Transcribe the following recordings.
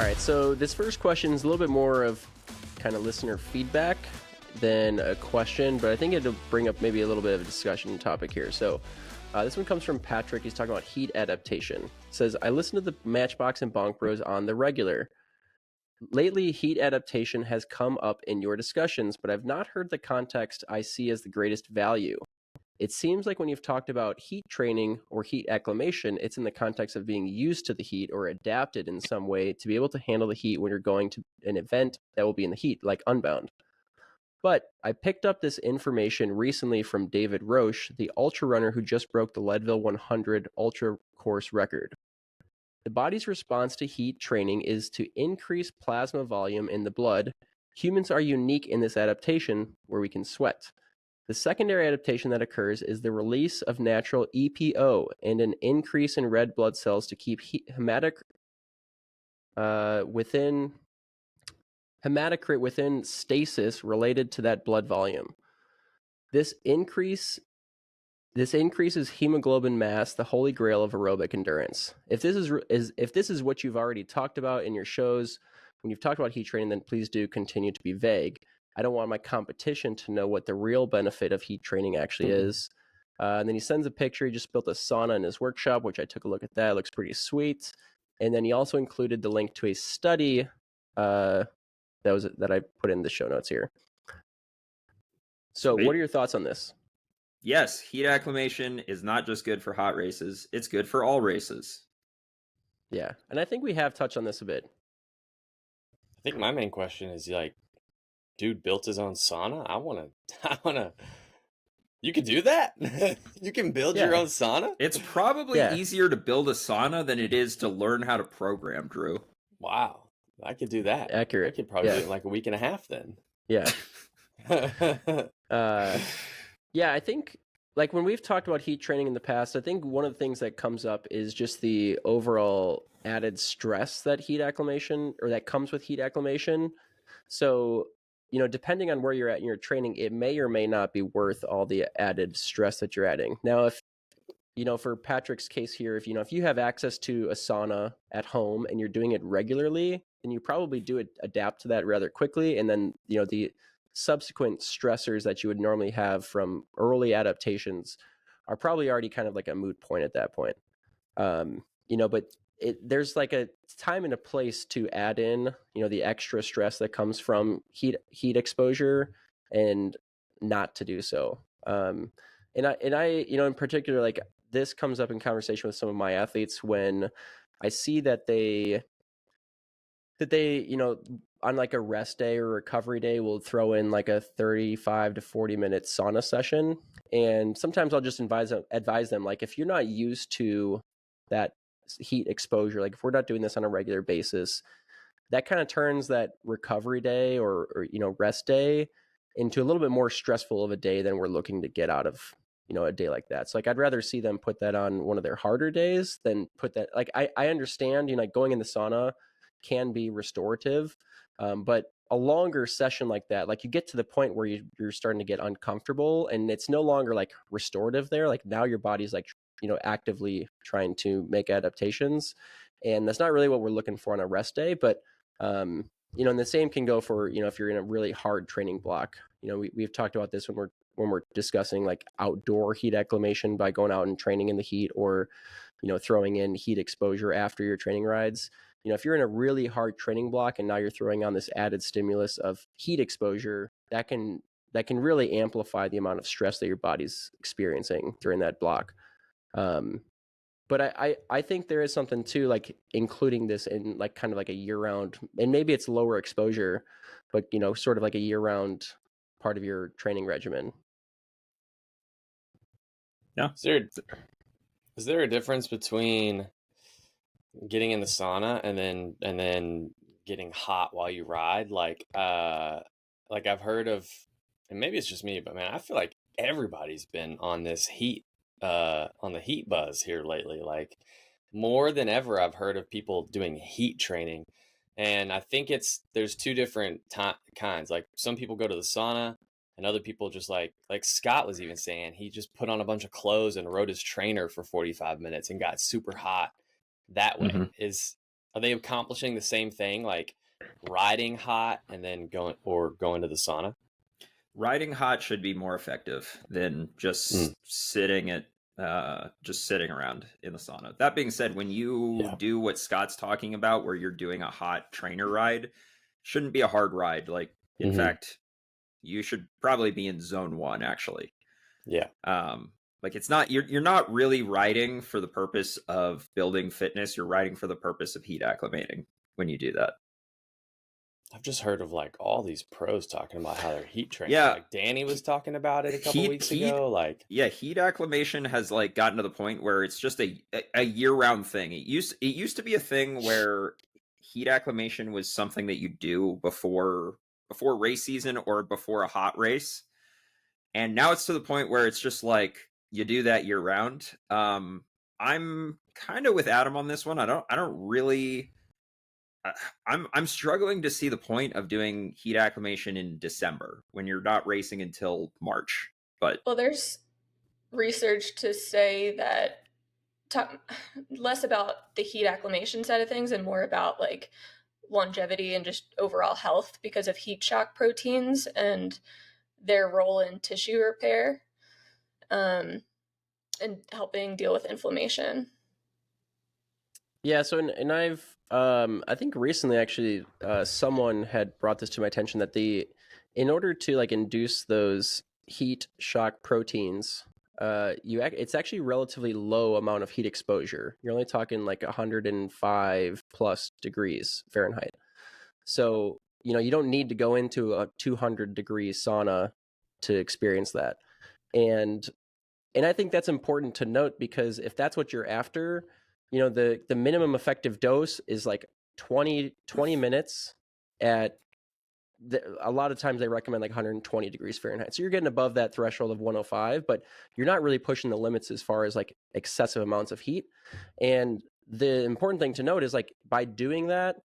right, so this first question is a little bit more of kind of listener feedback than a question, but I think it'll bring up maybe a little bit of a discussion topic here. So this one comes from Patrick. He's talking about heat adaptation. He says, I listen to the Matchbox and BonkBros on the regular. Lately, heat adaptation has come up in your discussions, but I've not heard the context I see as the greatest value. It seems like when you've talked about heat training or heat acclimation, it's in the context of being used to the heat or adapted in some way to be able to handle the heat when you're going to an event that will be in the heat, like Unbound. But I picked up this information recently from David Roche, the ultra runner who just broke the Leadville 100 ultra course record. The body's response to heat training is to increase plasma volume in the blood. Humans are unique in this adaptation where we can sweat. The secondary adaptation that occurs is the release of natural EPO and an increase in red blood cells to keep hematocrit within stasis related to that blood volume. This increases hemoglobin mass, the holy grail of aerobic endurance. If this is what you've already talked about in your shows, when you've talked about heat training, then please do continue to be vague. I don't want my competition to know what the real benefit of heat training actually is. And then he sends a picture. He just built a sauna in his workshop, which I took a look at that. It looks pretty sweet. And then he also included the link to a study that I put in the show notes here. So what are your thoughts on this? Yes, heat acclimation is not just good for hot races. It's good for all races. Yeah, and I think we have touched on this a bit. I think my main question is like, dude built his own sauna. I wanna. You could do that. You can build your own sauna. It's probably easier to build a sauna than it is to learn how to program, Drew. Wow, I could do that. Accurate. I could probably do it in like a week and a half then. Yeah. Yeah, I think like when we've talked about heat training in the past, I think one of the things that comes up is just the overall added stress that heat acclimation or that comes with heat acclimation. So, depending on where you're at in your training, it may or may not be worth all the added stress that you're adding. Now, if, for Patrick's case here, if you have access to a sauna at home and you're doing it regularly, then you probably adapt to that rather quickly. And then, the subsequent stressors that you would normally have from early adaptations are probably already kind of like a moot point at that point. But there's like a time and a place to add in, the extra stress that comes from heat exposure and not to do so. And I, in particular, like this comes up in conversation with some of my athletes when I see that they, on like a rest day or recovery day, will throw in like a 35 to 40 minute sauna session. And sometimes I'll just advise them, like, if you're not used to that heat exposure, like if we're not doing this on a regular basis, that kind of turns that recovery day or rest day into a little bit more stressful of a day than we're looking to get out of, a day like that. So like, I'd rather see them put that on one of their harder days than put that, like, I understand, like going in the sauna can be restorative. But a longer session like that, like you get to the point where you're starting to get uncomfortable and it's no longer like restorative there. Like now your body's like, actively trying to make adaptations. And that's not really what we're looking for on a rest day. But, and the same can go for, if you're in a really hard training block. We've talked about this when we're discussing like outdoor heat acclimation by going out and training in the heat or, throwing in heat exposure after your training rides. If you're in a really hard training block and now you're throwing on this added stimulus of heat exposure, that can really amplify the amount of stress that your body's experiencing during that block. But I think there is something to like including this in like kind of like a year-round, and maybe it's lower exposure, but sort of like a year-round part of your training regimen. Yeah. Is there a difference between getting in the sauna and then getting hot while you ride? Like I've heard of, and maybe it's just me, but man, I feel like everybody's been on this on the heat buzz here lately. Like more than ever, I've heard of people doing heat training, and I think there's two different kinds. Like some people go to the sauna, and other people just like Scott was even saying, he just put on a bunch of clothes and rode his trainer for 45 minutes and got super hot that way. Are they accomplishing the same thing, like riding hot and then going to the sauna? Riding hot should be more effective than just sitting around in the sauna. That being said, when you do what Scott's talking about, where you're doing a hot trainer ride, shouldn't be a hard ride. Like, in fact, you should probably be in zone 1, actually. Yeah. Like, it's not, you're not really riding for the purpose of building fitness. You're riding for the purpose of heat acclimating when you do that. I've just heard of like all these pros talking about how they're heat training. Yeah. Like Danny was talking about it a couple weeks ago. Like, yeah, heat acclimation has like gotten to the point where it's just a year-round thing. It used to be a thing where heat acclimation was something that you do before race season or before a hot race. And now it's to the point where it's just like you do that year round. I'm kind of with Adam on this one. I don't really I'm struggling to see the point of doing heat acclimation in December when you're not racing until March. But well, there's research to say that less about the heat acclimation side of things and more about like longevity and just overall health because of heat shock proteins and their role in tissue repair, and helping deal with inflammation. Yeah, so and I've I think recently actually someone had brought this to my attention that in order to like induce those heat shock proteins, it's actually relatively low amount of heat exposure. You're only talking like 105 plus degrees Fahrenheit. So, you don't need to go into a 200-degree sauna to experience that. And I think that's important to note because if that's what you're after, the minimum effective dose is like 20 minutes at a lot of times they recommend like 120 degrees Fahrenheit. So you're getting above that threshold of 105, but you're not really pushing the limits as far as like excessive amounts of heat. And the important thing to note is like by doing that,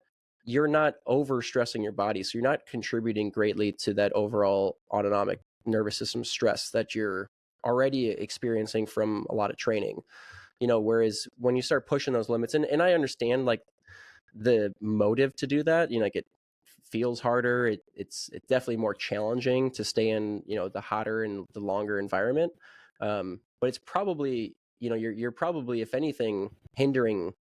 you're not overstressing your body. So you're not contributing greatly to that overall autonomic nervous system stress that you're already experiencing from a lot of training. Whereas when you start pushing those limits, and I understand like the motive to do that, like it feels harder. It's definitely more challenging to stay in, the hotter and the longer environment. But it's probably, you're probably, if anything, hindering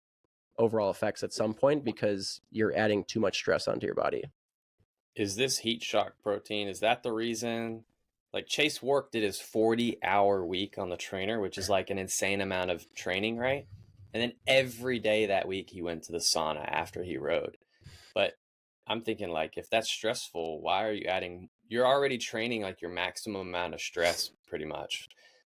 overall effects at some point because you're adding too much stress onto your body. Is this heat shock protein, is that the reason? Like Chase Wark did his 40-hour week on the trainer, which is like an insane amount of training, right? And then every day that week he went to the sauna after he rode. But I'm thinking like, if that's stressful, why are you adding? You're already training like your maximum amount of stress pretty much.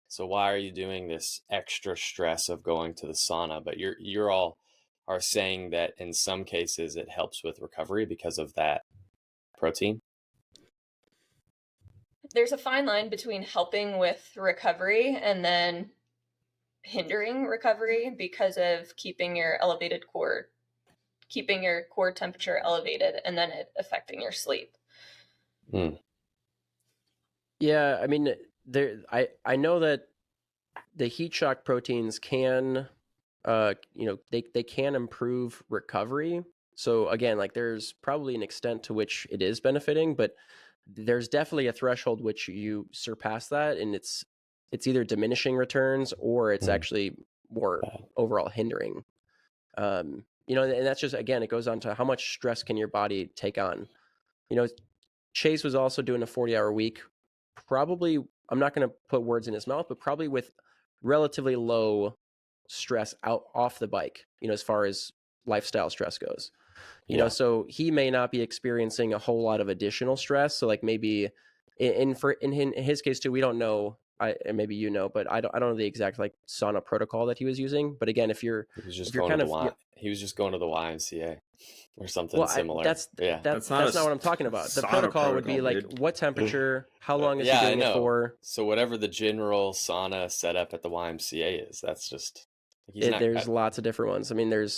So why are you doing this extra stress of going to the sauna? But you're all are saying that in some cases it helps with recovery because of that protein. There's a fine line between helping with recovery and then hindering recovery because of keeping your core temperature elevated and then it affecting your sleep. Yeah, I mean, I know that the heat shock proteins can, they can improve recovery. So again, like there's probably an extent to which it is benefiting, but there's definitely a threshold which you surpass that, and it's either diminishing returns or it's actually more overall hindering. And that's just, again, it goes on to how much stress can your body take on. Chase was also doing a 40-hour week, probably, I'm not going to put words in his mouth, but probably with relatively low stress off the bike, as far as lifestyle stress goes. So he may not be experiencing a whole lot of additional stress. So like maybe in his case too, we don't know, and maybe but I don't know the exact like sauna protocol that he was using. But again, he was just going to the YMCA or something similar. That's not what I'm talking about. The protocol would be like what temperature, how long is he doing it for? So whatever the general sauna setup at the YMCA is, that's just there's lots of different ones. I mean, there's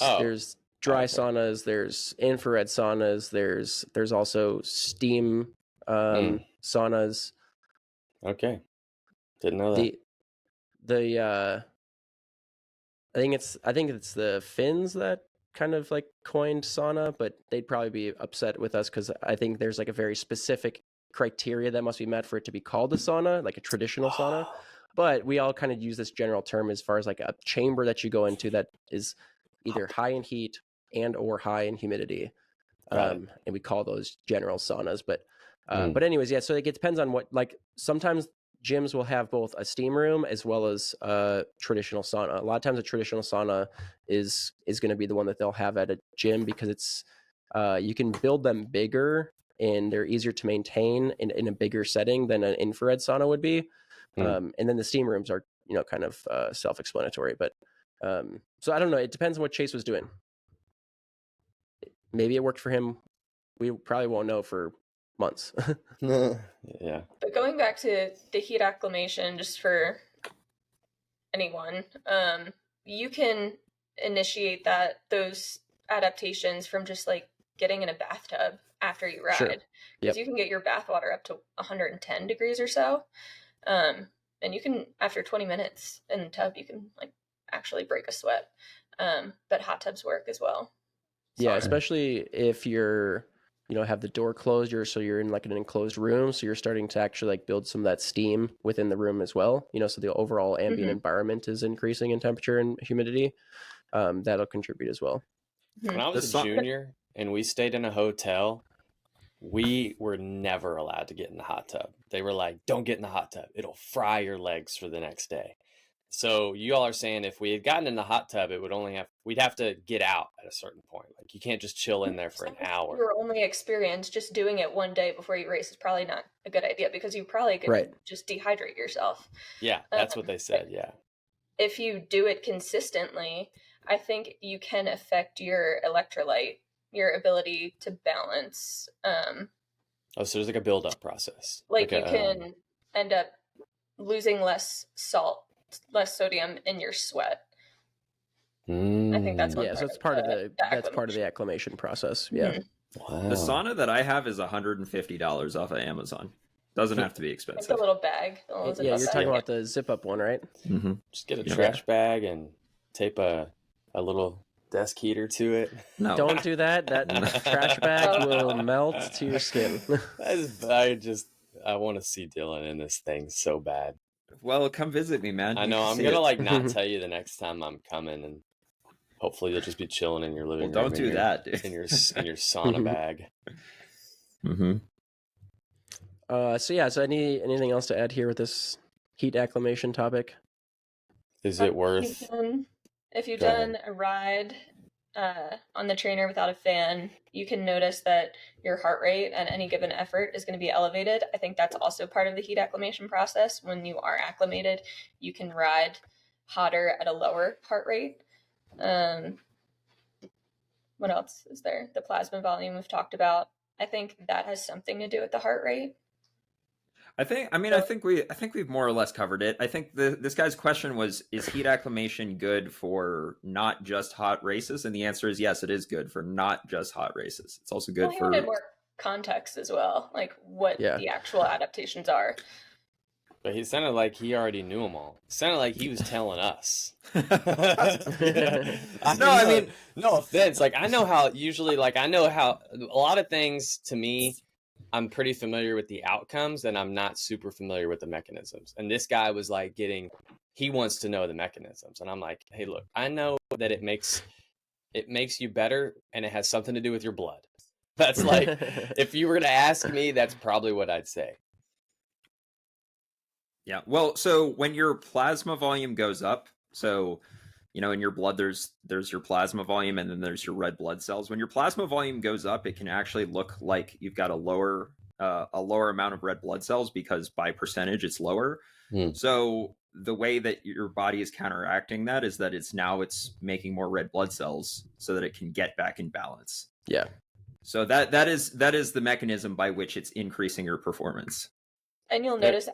dry saunas, there's infrared saunas, there's also steam saunas. Okay, didn't know that. I think it's the Finns that kind of like coined sauna, but they'd probably be upset with us because I think there's like a very specific criteria that must be met for it to be called a sauna, like a traditional sauna. But we all kind of use this general term as far as like a chamber that you go into that is either high in heat and or high in humidity. And we call those general saunas. But anyways, yeah, so it depends on what, like sometimes gyms will have both a steam room as well as a traditional sauna. A lot of times a traditional sauna is going to be the one that they'll have at a gym because it's you can build them bigger and they're easier to maintain in a bigger setting than an infrared sauna would be. And then the steam rooms are, you know, kind of self-explanatory. But so I don't know. It depends on what Chase was doing. Maybe it worked for him. We probably won't know for months. Yeah. But going back to the heat acclimation, just for anyone, you can initiate those adaptations from just like getting in a bathtub after you ride. Sure. Because you can get your bath water up to 110 degrees or so. And you can, after 20 minutes in the tub, you can like actually break a sweat. But hot tubs work as well. Yeah, especially if you're, you know, have the door closed, so you're in like an enclosed room, so you're starting to actually like build some of that steam within the room as well, you know, so the overall ambient environment is increasing in temperature and humidity. That'll contribute as well. When I was a junior and we stayed in a hotel, we were never allowed to get in the hot tub. They were like, don't get in the hot tub. It'll fry your legs for the next day. So you all are saying if we had gotten in the hot tub, we'd have to get out at a certain point. Like you can't just chill in there for an hour. Your only experience just doing it one day before you race is probably not a good idea because you probably could just dehydrate yourself. Yeah, that's what they said. Yeah. If you do it consistently, I think you can affect your electrolyte, your ability to balance. So there's like a build-up process. Like you can end up losing less salt, less sodium in your sweat. I think that's one so it's part of the acclimation process. Yeah. Wow. The sauna that I have is $150 off of Amazon. Doesn't have to be expensive. It's a little bag. You're talking about the zip up one, right? Mm-hmm. Just get a trash bag and tape a little desk heater to it. No. Don't do that. That trash bag will melt to your skin. I want to see Dylan in this thing so bad. Well, come visit me, man. I know. I'm gonna like not tell you the next time I'm coming, and hopefully you'll just be chilling in your living room. Don't do that, dude. In your sauna bag. Mm-hmm. So anything else to add here with this heat acclimation topic? Is it worth? If you've done a ride on the trainer without a fan, you can notice that your heart rate at any given effort is going to be elevated. I think that's also part of the heat acclimation process. When you are acclimated, you can ride hotter at a lower heart rate. What else is there? The plasma volume we've talked about. I think that has something to do with the heart rate. I think we've more or less covered it. I think this guy's question was, is heat acclimation good for not just hot races? And the answer is yes, it is good for not just hot races. It's also good for more context as well, like what the actual adaptations are. But he sounded like he already knew them all. It sounded like he was telling us. No offense. Like I know how a lot of things to me, I'm pretty familiar with the outcomes and I'm not super familiar with the mechanisms. And this guy was like he wants to know the mechanisms. And I'm like, hey, look, I know that it makes you better and it has something to do with your blood. That's like, if you were to ask me, that's probably what I'd say. Yeah. Well, so when your plasma volume goes up, so, you know, in your blood, there's your plasma volume and then there's your red blood cells. When your plasma volume goes up, it can actually look like you've got a lower amount of red blood cells because by percentage it's lower. So the way that your body is counteracting that is that it's making more red blood cells so that it can get back in balance. Yeah. So that is the mechanism by which it's increasing your performance. And you'll notice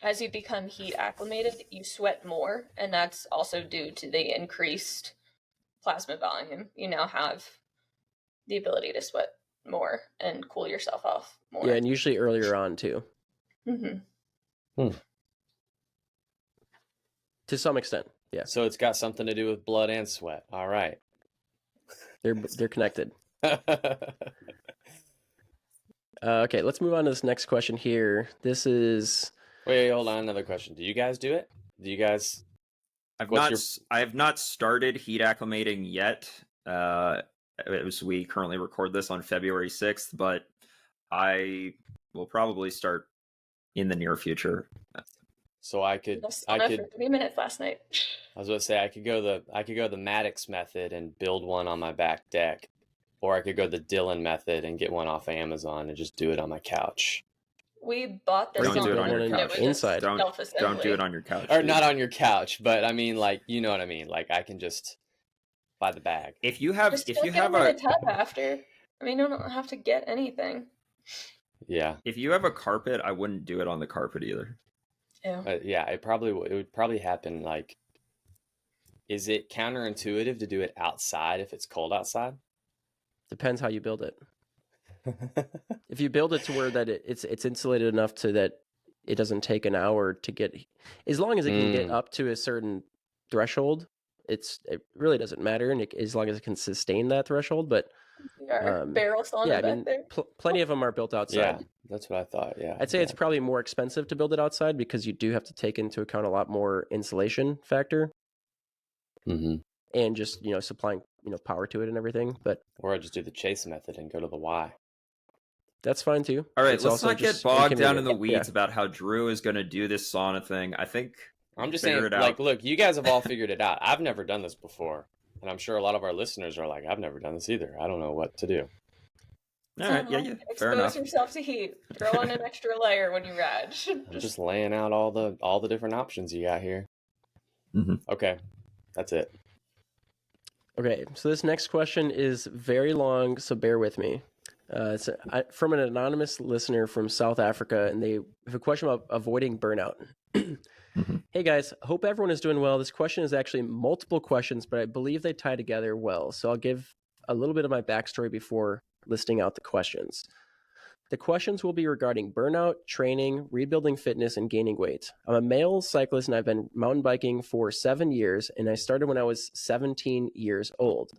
as you become heat acclimated, you sweat more, and that's also due to the increased plasma volume. You now have the ability to sweat more and cool yourself off more. Yeah, and usually earlier on too. Mm-hmm. To some extent. Yeah. So it's got something to do with blood and sweat. All right. They're connected. Okay, let's move on to this next question here. This is Wait, hold on. Another question. Do you guys do it? Do you guys? I have not started heat acclimating yet. We currently record this on February 6th, but I will probably start in the near future. So I Did could a sauna for 3 minutes last night. I was going to say I could go the Maddox method and build one on my back deck, or I could go the Dylan method and get one off of Amazon and just do it on my couch. We bought this Or you can sauna build one and it was just inside. self-assembly. Don't do it on your couch. Or dude. not on your couch, but I mean, like, you know what I mean. Like, I can just buy the bag. If you have Just if don't you get have them in a a tub after. I mean, you don't have to get anything. Yeah. if you have a carpet, I wouldn't do it on the carpet either. Ew. Yeah, it would probably happen. Like, is it counterintuitive to do it outside if it's cold outside? depends how you build it. If you build it to where that it's insulated enough to that it doesn't take an hour to get, as long as it can get up to a certain threshold, it really doesn't matter, and as long as it can sustain that threshold. But Our barrel sauna yeah, I back mean, there. plenty of them are built outside. Yeah, that's what I thought. Yeah, I'd say it's probably more expensive to build it outside because you do have to take into account a lot more insulation factor Mm-hmm. and just supplying power to it and everything. But Or I just do the chase method and go to the Y. that's fine too. All right, It's let's also not get just bogged down in the inconvenient. weeds about how Drew is going to do this sauna thing. I think I'm just figure saying, it out. like, look, you guys have all figured it out. I've never done this before, and I'm sure a lot of our listeners are like, I've never done this either. I don't know what to do. All right, yeah, fair enough. Expose yourself to heat. Throw on an extra layer when you ride. I'm just laying out all the different options you got here. Mhm. Okay, that's it. Okay, so this next question is very long, so bear with me. It's from an anonymous listener from South Africa, and they have a question about avoiding burnout. Hey guys, hope everyone is doing well. This question is actually multiple questions, but I believe they tie together well. So I'll give a little bit of my backstory before listing out the questions. The questions will be regarding burnout, training, rebuilding fitness, and gaining weight. I'm a male cyclist and I've been mountain biking for 7 years, and I started when I was 17 years old.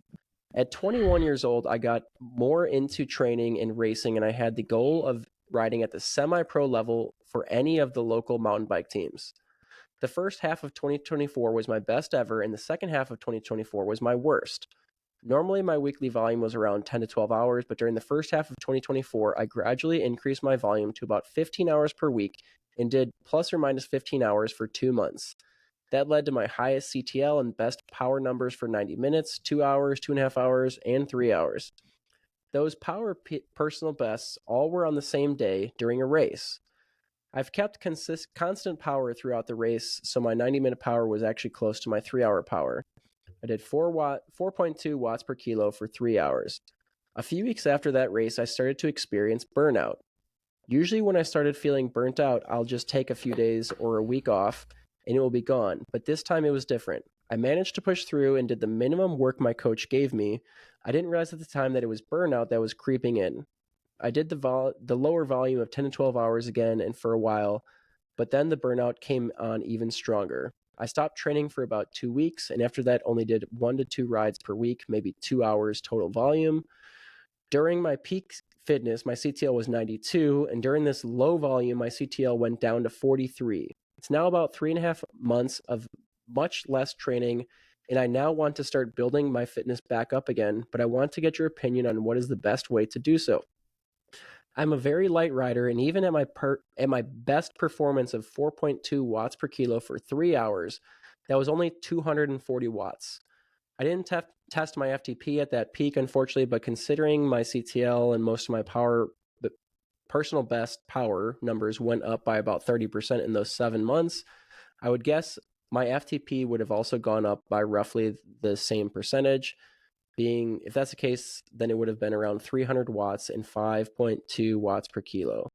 At 21 years old, I got more into training and racing, and I had the goal of riding at the semi-pro level for any of the local mountain bike teams. The first half of 2024 was my best ever, and the second half of 2024 was my worst. Normally, my weekly volume was around 10 to 12 hours, but during the first half of 2024, I gradually increased my volume to about 15 hours per week and did plus or minus 15 hours for 2 months. That led to my highest CTL and best power numbers for 90 minutes, 2 hours, 2.5 hours, and 3 hours. Those power personal bests all were on the same day during a race. I've kept constant power throughout the race, so my 90-minute power was actually close to my 3-hour power. I did 4.2 watts per kilo for 3 hours. A few weeks after that race, I started to experience burnout. Usually when I started feeling burnt out, I'll just take a few days or a week off and it will be gone. But this time it was different. I managed to push through and did the minimum work my coach gave me. I didn't realize at the time that it was burnout that was creeping in. I did the lower volume of 10 to 12 hours again and for a while, but then the burnout came on even stronger. I stopped training for about 2 weeks, and after that only did 1 to 2 rides per week, maybe 2 hours total volume. During my peak fitness, my CTL was 92, and during this low volume, my CTL went down to 43. It's now about 3.5 months of much less training, and I now want to start building my fitness back up again, but I want to get your opinion on what is the best way to do so. I'm a very light rider, and even at my best performance of 4.2 watts per kilo for 3 hours, that was only 240 watts. I didn't test my FTP at that peak, unfortunately, but considering my CTL and most of my personal best power numbers went up by about 30% in those 7 months, I would guess my FTP would have also gone up by roughly the same percentage. If that's the case, then it would have been around 300 watts and 5.2 watts per kilo.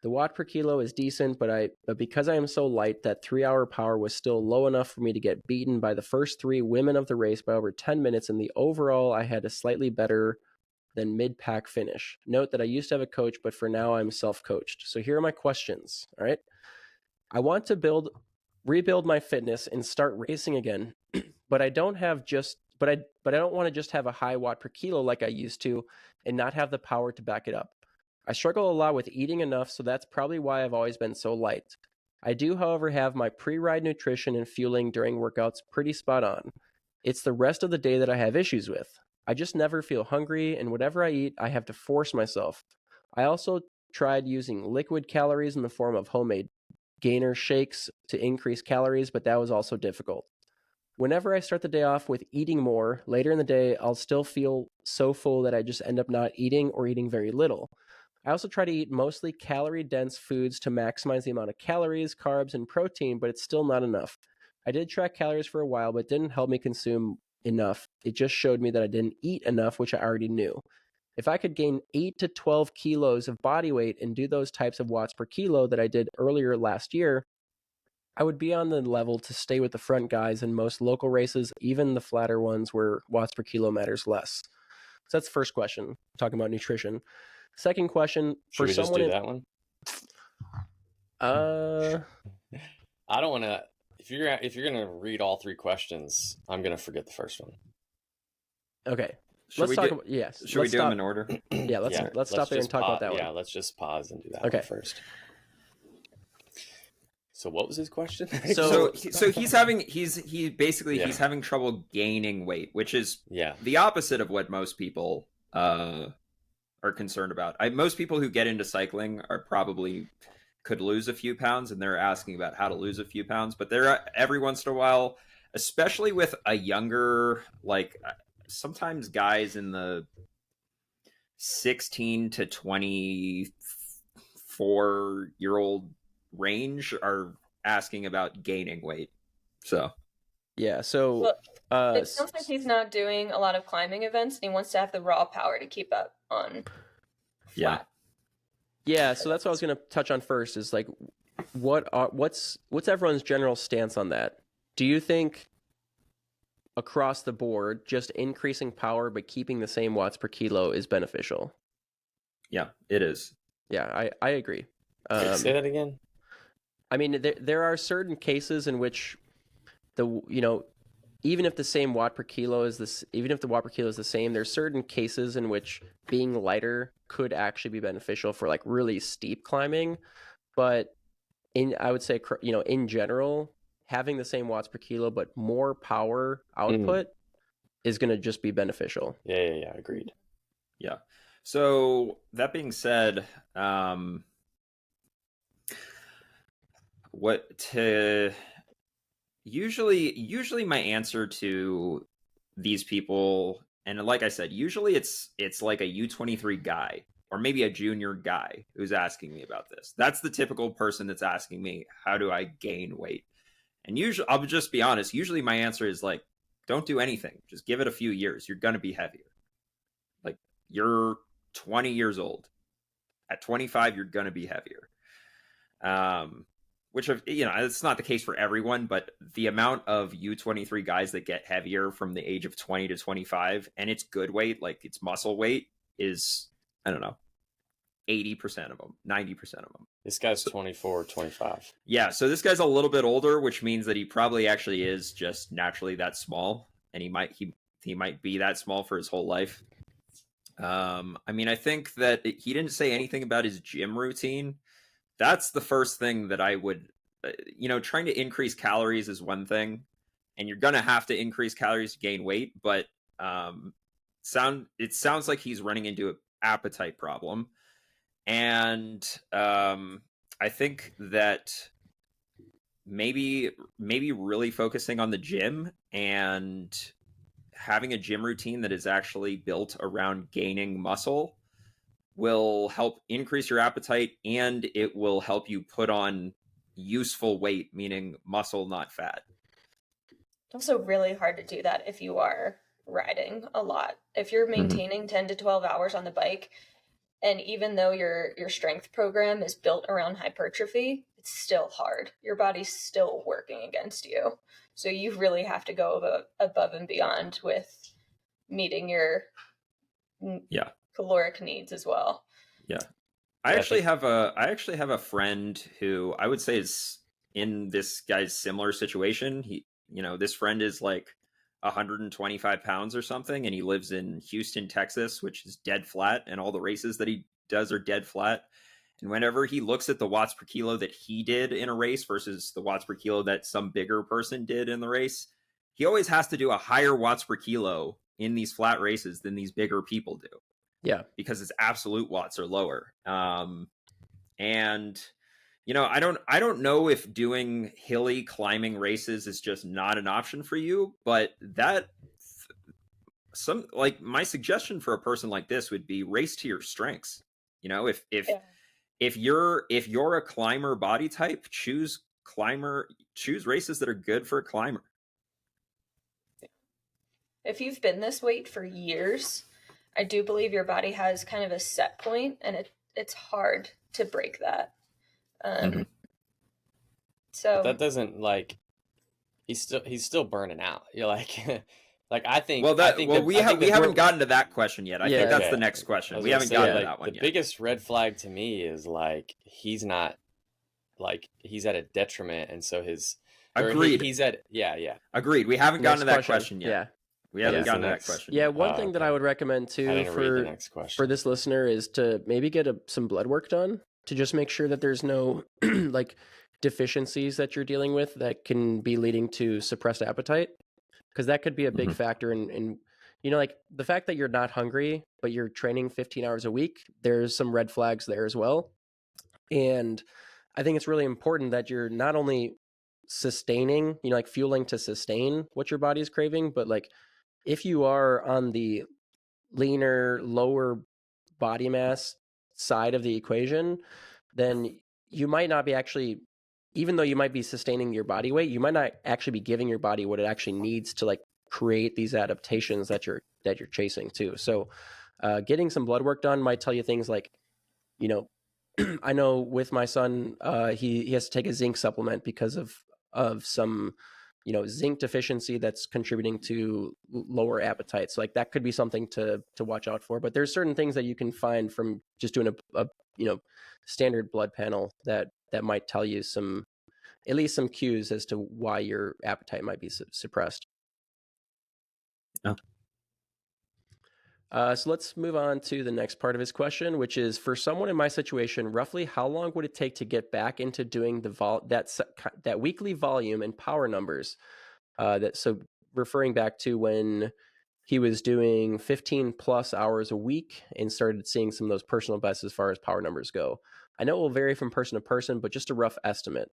The watt per kilo is decent, but because I am so light, that 3-hour power was still low enough for me to get beaten by the first 3 women of the race by over 10 minutes, and the overall I had a slightly better than mid-pack finish. Note that I used to have a coach, but for now I'm self-coached. So here are my questions, all right? I want to build rebuild my fitness and start racing again. But I don't want to just have a high watt per kilo like I used to and not have the power to back it up. I struggle a lot with eating enough, so that's probably why I've always been so light. I do, however, have my pre-ride nutrition and fueling during workouts pretty spot on. It's the rest of the day that I have issues with. I just never feel hungry, and whatever I eat, I have to force myself. I also tried using liquid calories in the form of homemade gainer shakes to increase calories, but that was also difficult. Whenever I start the day off with eating more, later in the day, I'll still feel so full that I just end up not eating or eating very little. I also try to eat mostly calorie-dense foods to maximize the amount of calories, carbs, and protein, but it's still not enough. I did track calories for a while, but it didn't help me consume enough. It just showed me that I didn't eat enough, which I already knew. If I could gain 8 to 12 kilos of body weight and do those types of watts per kilo that I did earlier last year, I would be on the level to stay with the front guys in most local races, even the flatter ones where watts per kilo matters less. So that's the first question, talking about nutrition. Second question, Should we just do that one? I don't want to. If you're gonna read all three questions, I'm gonna forget the first one. Okay. Should we do stop. them in order? Yeah, let's stop there and talk about that one. Yeah, let's just pause and do that one first. So what was his question? So he's having trouble gaining weight, which is the opposite of what most people are concerned about. Most people who get into cycling are probably could lose a few pounds, and they're asking about how to lose a few pounds. But there, every once in a while, especially with a younger, like sometimes guys in the 16 to 24-year-old range are asking about gaining weight. So yeah, so well, it sounds like he's not doing a lot of climbing events, and he wants to have the raw power to keep up on flat. Yeah, so that's what I was going to touch on first is like what's everyone's general stance on that? Do you think across the board just increasing power but keeping the same watts per kilo is beneficial? Yeah, it is. Yeah, I agree. Say that again. I mean, there are certain cases in which even if the watt per kilo is the same, there's certain cases in which being lighter could actually be beneficial for like really steep climbing. But I would say, in general, having the same watts per kilo but more power output is going to just be beneficial. Yeah, agreed. Yeah. So that being said, usually my answer to these people, and like I said, usually it's like a U23 guy or maybe a junior guy who's asking me about this. That's the typical person that's asking me, how do I gain weight? And usually, I'll just be honest, usually my answer is like, don't do anything. Just give it a few years. You're going to be heavier. Like, you're 20 years old. At 25, you're going to be heavier. Which, it's not the case for everyone, but the amount of U23 guys that get heavier from the age of 20 to 25, and it's good weight, like it's muscle weight, is, I don't know, 80% of them, 90% of them. This guy's 24, 25. Yeah, so this guy's a little bit older, which means that he probably actually is just naturally that small, and he might be that small for his whole life. I mean, I think that he didn't say anything about his gym routine. That's the first thing that I would, trying to increase calories is one thing, and you're going to have to increase calories to gain weight, but it sounds like he's running into an appetite problem. And I think that maybe really focusing on the gym and having a gym routine that is actually built around gaining muscle will help increase your appetite, and it will help you put on useful weight, meaning muscle, not fat. It's also really hard to do that if you are riding a lot. If you're maintaining 10 to 12 hours on the bike, and even though your strength program is built around hypertrophy, it's still hard. Your body's still working against you. So you really have to go above and beyond with meeting your caloric needs as well. Yeah. I actually have a friend who I would say is in this guy's similar situation. This friend is like 125 pounds or something, and he lives in Houston, Texas, which is dead flat, and all the races that he does are dead flat. And whenever he looks at the watts per kilo that he did in a race versus the watts per kilo that some bigger person did in the race, he always has to do a higher watts per kilo in these flat races than these bigger people do. Yeah. Because his absolute watts are lower. And I don't know if doing hilly climbing races is just not an option for you, but my suggestion for a person like this would be race to your strengths. If you're a climber body type, choose races that are good for a climber. If you've been this weight for years, I do believe your body has kind of a set point, and it's hard to break that. So but that doesn't he's still burning out. You're like, I think. We haven't gotten to that question yet. I think that's the next question. We haven't gotten to that one yet. The biggest red flag to me is he's not he's at a detriment, and so agreed. He's at agreed. We haven't gotten to that question yet. Yeah. We haven't gotten to that question. Yeah, one thing that I would recommend too for this listener is to maybe get some blood work done to just make sure that there's no deficiencies that you're dealing with that can be leading to suppressed appetite, because that could be a big factor in the fact that you're not hungry but you're training 15 hours a week. There's some red flags there as well, and I think it's really important that you're not only sustaining, fueling to sustain what your body is craving, but if you are on the leaner, lower body mass side of the equation, then you might not be actually, even though you might be sustaining your body weight, you might not actually be giving your body what it actually needs to create these adaptations that you're chasing too. So getting some blood work done might tell you things like, I know with my son, he has to take a zinc supplement because of some zinc deficiency that's contributing to lower appetite. So that could be something to watch out for. But there's certain things that you can find from just doing a standard blood panel that might tell you at least some cues as to why your appetite might be suppressed. Oh. So let's move on to the next part of his question, which is, for someone in my situation, roughly how long would it take to get back into doing that weekly volume and power numbers? So referring back to when he was doing 15 plus hours a week and started seeing some of those personal bests as far as power numbers go. I know it will vary from person to person, but just a rough estimate.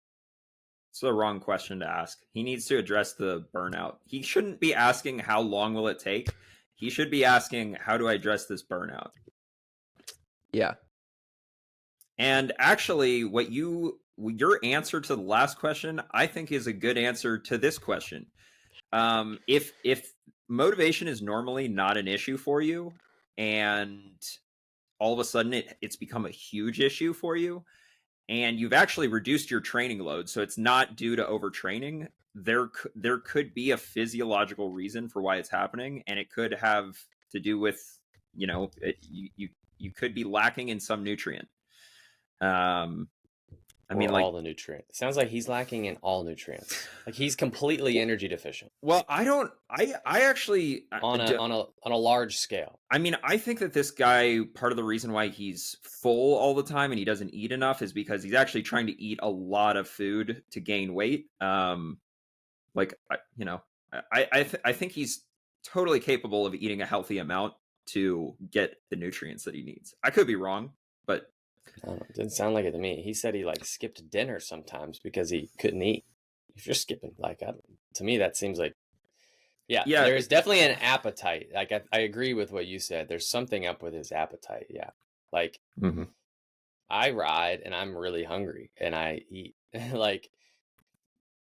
It's the wrong question to ask. He needs to address the burnout. He shouldn't be asking how long will it take. He should be asking, how do I address this burnout? Yeah. And actually, your answer to the last question, I think, is a good answer to this question. If motivation is normally not an issue for you, and all of a sudden it's become a huge issue for you, and you've actually reduced your training load, so it's not due to overtraining, there could be a physiological reason for why it's happening, and it could have to do with you could be lacking in some nutrient. All the nutrients. It sounds like he's lacking in all nutrients. He's completely energy deficient. Well, I actually on a large scale. I think that this guy, part of the reason why he's full all the time and he doesn't eat enough is because he's actually trying to eat a lot of food to gain weight. I think he's totally capable of eating a healthy amount to get the nutrients that he needs. I could be wrong, but it didn't sound like it to me. He said he skipped dinner sometimes because he couldn't eat. If you're skipping, to me that seems like, yeah. There's definitely an appetite. I agree with what you said. There's something up with his appetite. Yeah, I ride and I'm really hungry and I eat.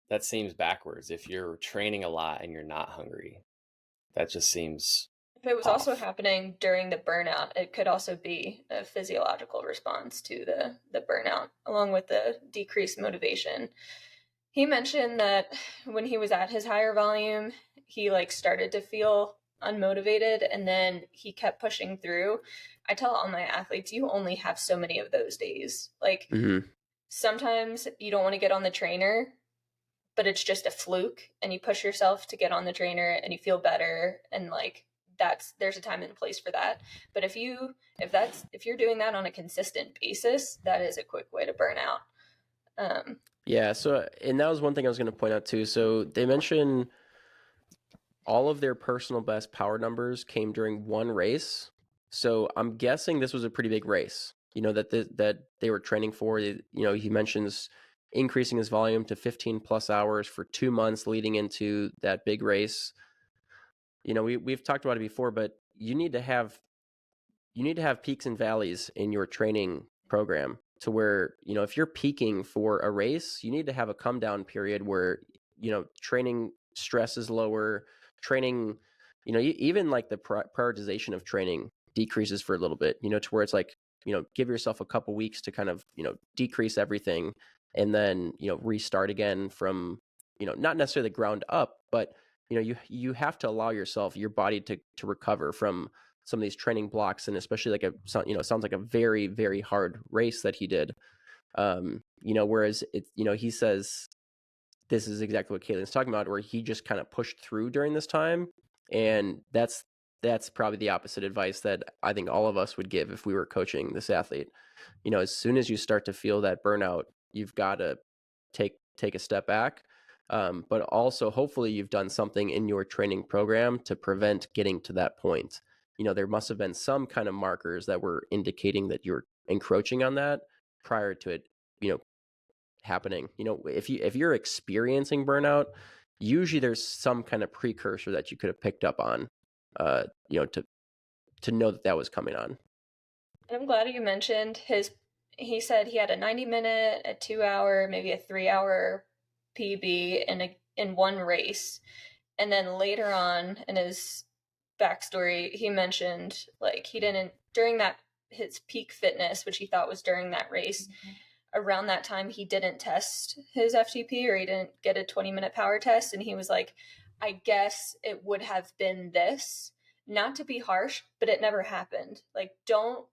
That seems backwards. If you're training a lot and you're not hungry, that just seems. If it was also happening during the burnout, it could also be a physiological response to the burnout, along with the decreased motivation. He mentioned that when he was at his higher volume, he started to feel unmotivated, and then he kept pushing through. I tell all my athletes, you only have so many of those days. sometimes you don't want to get on the trainer, but it's just a fluke, and you push yourself to get on the trainer and you feel better, and like there's a time and place for that. But if you're doing that on a consistent basis, that is a quick way to burn out. Yeah, so, and that was one thing I was going to point out too. So they mentioned all of their personal best power numbers came during one race. So I'm guessing this was a pretty big race, that they were training for. He mentions increasing his volume to 15 plus hours for 2 months leading into that big race. We've talked about it before, but you need to have peaks and valleys in your training program, to where, if you're peaking for a race, you need to have a come down period where, training stress is lower, training, even like the prioritization of training decreases for a little bit, to where it's like, give yourself a couple weeks to kind of, decrease everything, and then, restart again from, not necessarily the ground up, but, you have to allow your body to recover from some of these training blocks, and especially like sounds like a very, very hard race that he did. Whereas he says this is exactly what Caitlin's talking about, where he just kind of pushed through during this time. And that's probably the opposite advice that I think all of us would give if we were coaching this athlete. As soon as you start to feel that burnout, you've got to take a step back. But also, hopefully you've done something in your training program to prevent getting to that point. There must have been some kind of markers that were indicating that you're encroaching on that prior to it, happening. If you're experiencing burnout, usually there's some kind of precursor that you could have picked up on, to know that was coming on. And I'm glad you mentioned he said he had a 90-minute, a 2-hour, maybe a 3-hour PB in one race. And then later on in his backstory, he mentioned like he didn't, during that his peak fitness, which he thought was during that race, around that time he didn't test his FTP, or he didn't get a 20-minute power test, and he was like, I guess it would have been this. Not to be harsh, but it never happened. Like, don't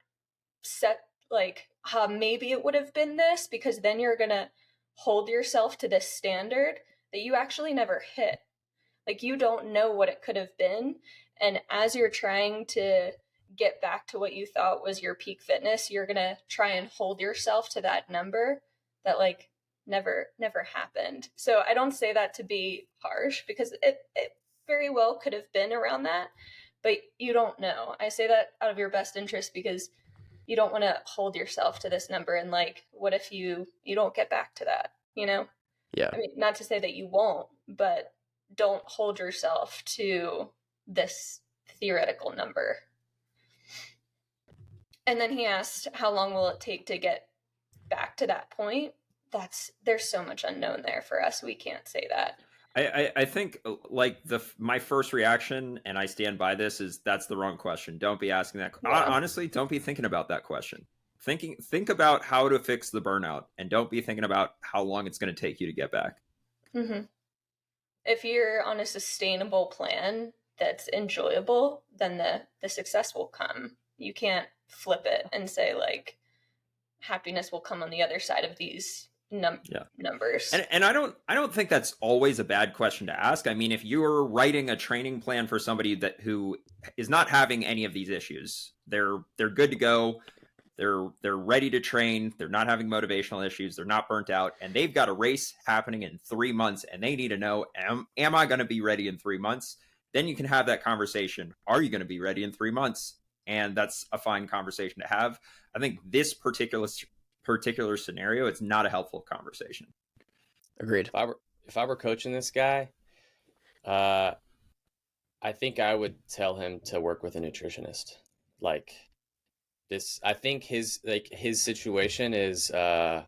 set like maybe it would have been this, because then you're gonna hold yourself to this standard that you actually never hit. Like, you don't know what it could have been, and as you're trying to get back to what you thought was your peak fitness, you're gonna try and hold yourself to that number that like never happened. So I don't say that to be harsh, because it very well could have been around that, but you don't know. I say that out of your best interest, because you don't want to hold yourself to this number, and like, what if you don't get back to that, Yeah. I mean, not to say that you won't, but don't hold yourself to this theoretical number. And then he asked, how long will it take to get back to that point? There's so much unknown there for us. We can't say that. I think like my first reaction, and I stand by this, is that's the wrong question. Don't be asking that. Yeah. Honestly, don't be thinking about that question. Think about how to fix the burnout, and don't be thinking about how long it's going to take you to get back. Mm-hmm. If you're on a sustainable plan that's enjoyable, then the success will come. You can't flip it and say like happiness will come on the other side of these numbers. And I don't think that's always a bad question to ask. I mean, if you're writing a training plan for somebody who is not having any of these issues, they're good to go, they're ready to train, they're not having motivational issues, they're not burnt out, and they've got a race happening in 3 months, and they need to know, am I going to be ready in 3 months? Then you can have that conversation. Are you going to be ready in 3 months? And that's a fine conversation to have. I think this particular scenario, it's not a helpful conversation. Agreed. If I were coaching this guy, I think I would tell him to work with a nutritionist. Like this, I think his situation is kind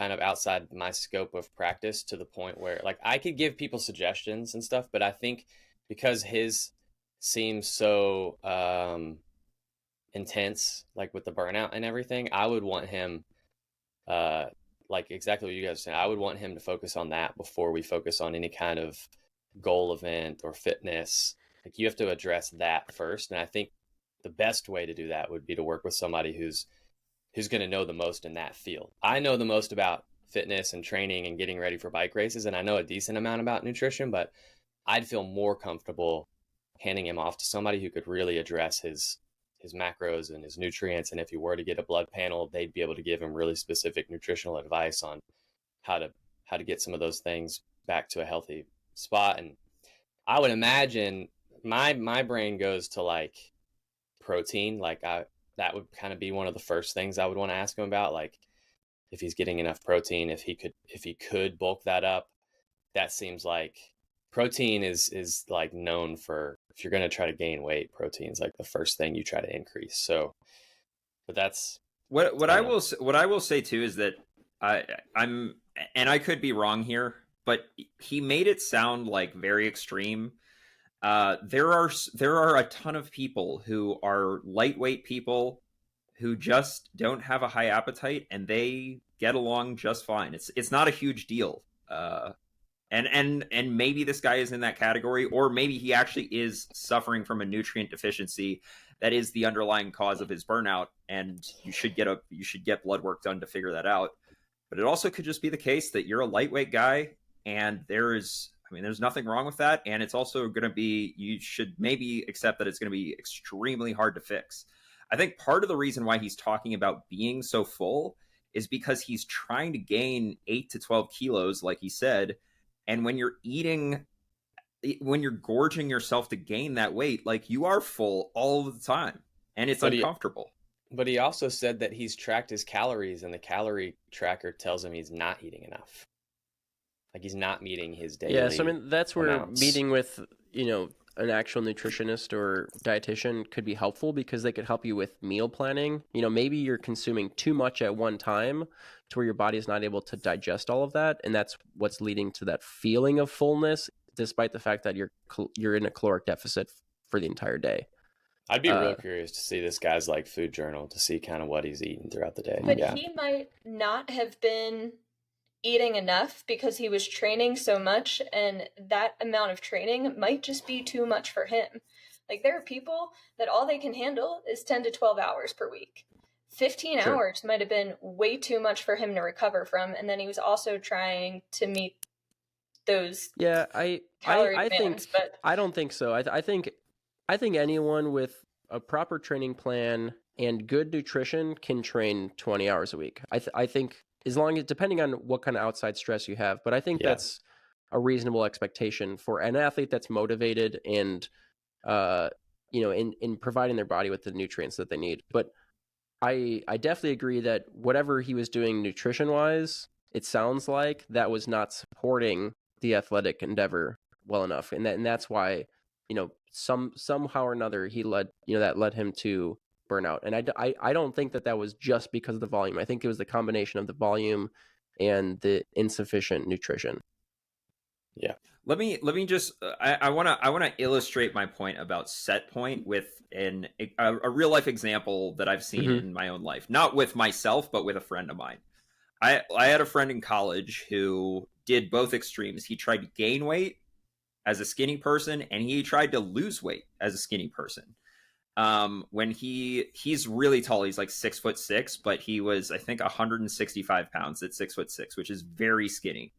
of outside my scope of practice, to the point where like I could give people suggestions and stuff, but I think because his seems so intense, like with the burnout and everything, I would want him like exactly what you guys are saying. I would want him to focus on that before we focus on any kind of goal event or fitness. Like, you have to address that first, and I think the best way to do that would be to work with somebody who's who's going to know the most in that field. I know the most about fitness and training and getting ready for bike races, and I know a decent amount about nutrition, but I'd feel more comfortable handing him off to somebody who could really address his macros and his nutrients. And if he were to get a blood panel, they'd be able to give him really specific nutritional advice on how to get some of those things back to a healthy spot. And I would imagine my brain goes to like protein. Like that would kind of be one of the first things I would want to ask him about. Like if he's getting enough protein, if he could bulk that up. That seems like protein is like known for, if you're going to try to gain weight, protein's like the first thing you try to increase. So, but that's what I will say too is that I'm, and I could be wrong here, but he made it sound like very extreme. There are a ton of people who are lightweight people who just don't have a high appetite, and they get along just fine. It's not a huge deal. And maybe this guy is in that category, or maybe he actually is suffering from a nutrient deficiency that is the underlying cause of his burnout, and you should get blood work done to figure that out. But it also could just be the case that you're a lightweight guy, and there's nothing wrong with that, and it's also going to be, you should maybe accept that it's going to be extremely hard to fix. I think part of the reason why he's talking about being so full is because he's trying to gain 8 to 12 kilos, like he said. And when you're gorging yourself to gain that weight, like, you are full all the time, and it's uncomfortable. But he also said that he's tracked his calories, and the calorie tracker tells him he's not eating enough. Like, he's not meeting his daily. Yeah, so I mean, that's where amounts. Meeting with, an actual nutritionist or dietitian could be helpful, because they could help you with meal planning. Maybe you're consuming too much at one time to where your body is not able to digest all of that, and that's what's leading to that feeling of fullness, despite the fact that you're in a caloric deficit for the entire day. I'd be real curious to see this guy's like food journal, to see kind of what he's eating throughout the day. But he might not have been eating enough because he was training so much, and that amount of training might just be too much for him. Like, there are people that all they can handle is 10 to 12 hours per week. 15 Sure. hours might have been way too much for him to recover from, and then he was also trying to meet those calorie demands. But I don't think so. I think anyone with a proper training plan and good nutrition can train 20 hours a week. I think, as long as, depending on what kind of outside stress you have, but I think that's a reasonable expectation for an athlete that's motivated and, in providing their body with the nutrients that they need. But I definitely agree that whatever he was doing nutrition wise, it sounds like that was not supporting the athletic endeavor well enough. And that's why, somehow or another that led him to burnout. And I don't think that was just because of the volume. I think it was the combination of the volume and the insufficient nutrition. Yeah. Let me just I want to illustrate my point about set point with a real life example that I've seen in my own life, not with myself, but with a friend of mine. I had a friend in college who did both extremes. He tried to gain weight as a skinny person, and he tried to lose weight as a skinny person. When he's really tall, he's like 6'6", but he was, I think, 165 pounds at 6'6", which is very skinny.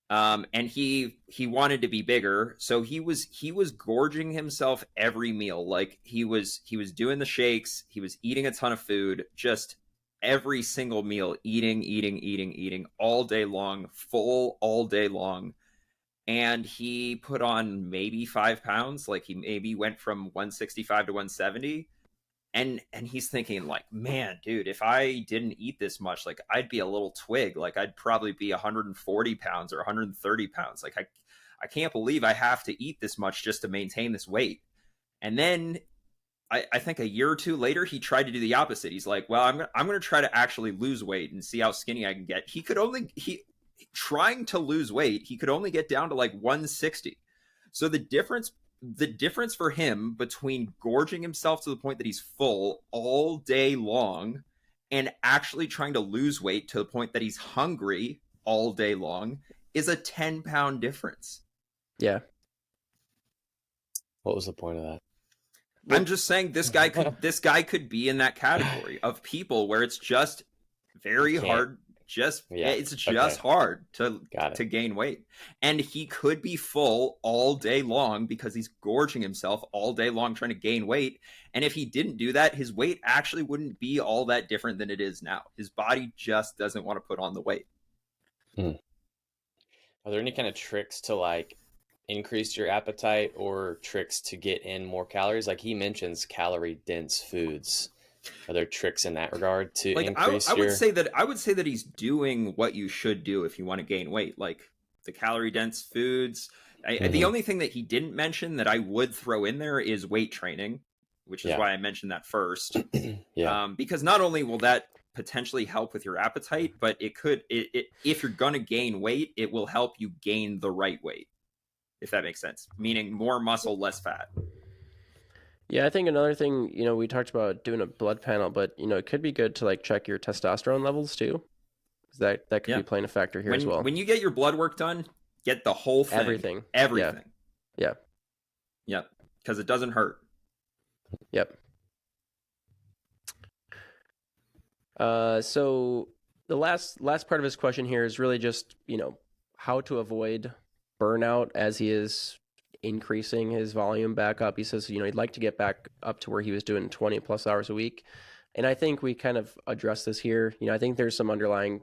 And he wanted to be bigger, so he was gorging himself every meal. Like, he was doing the shakes, he was eating a ton of food, just every single meal, eating all day long, full all day long. And he put on maybe 5 pounds. Like, he maybe went from 165 to 170. And he's thinking, like, man, dude, if I didn't eat this much, like, I'd be a little twig. Like, I'd probably be 140 pounds or 130 pounds. Like, I can't believe I have to eat this much just to maintain this weight. And then I think a year or two later, he tried to do the opposite. He's like, well, I'm going to try to actually lose weight and see how skinny I can get. Trying to lose weight, he could only get down to like 160. So the difference for him between gorging himself to the point that he's full all day long and actually trying to lose weight to the point that he's hungry all day long is a 10-pound difference. Yeah. What was the point of that? I'm just saying this guy could be in that category of people where it's just very hard. It's just hard to gain weight, and he could be full all day long because he's gorging himself all day long trying to gain weight. And if he didn't do that, his weight actually wouldn't be all that different than it is now. His body just doesn't want to put on the weight. Are there any kind of tricks to like increase your appetite or tricks to get in more calories? Like he mentions calorie dense foods. Are there tricks in that regard to increase I would say that he's doing what you should do if you want to gain weight, like the calorie dense foods. The only thing that he didn't mention that I would throw in there is weight training, which is why I mentioned that first. Because not only will that potentially help with your appetite, but it could, if you're going to gain weight, it will help you gain the right weight, if that makes sense. Meaning more muscle, less fat. Yeah, I think another thing, we talked about doing a blood panel, but it could be good to like check your testosterone levels too. That could be playing a factor here as well. When you get your blood work done, get the whole thing. Everything. Yeah. Yep. Because it doesn't hurt. Yep. So the last part of his question here is really just, how to avoid burnout as he is increasing his volume back up. He says, he'd like to get back up to where he was doing 20 plus hours a week. And I think we kind of address this here. I think there's some underlying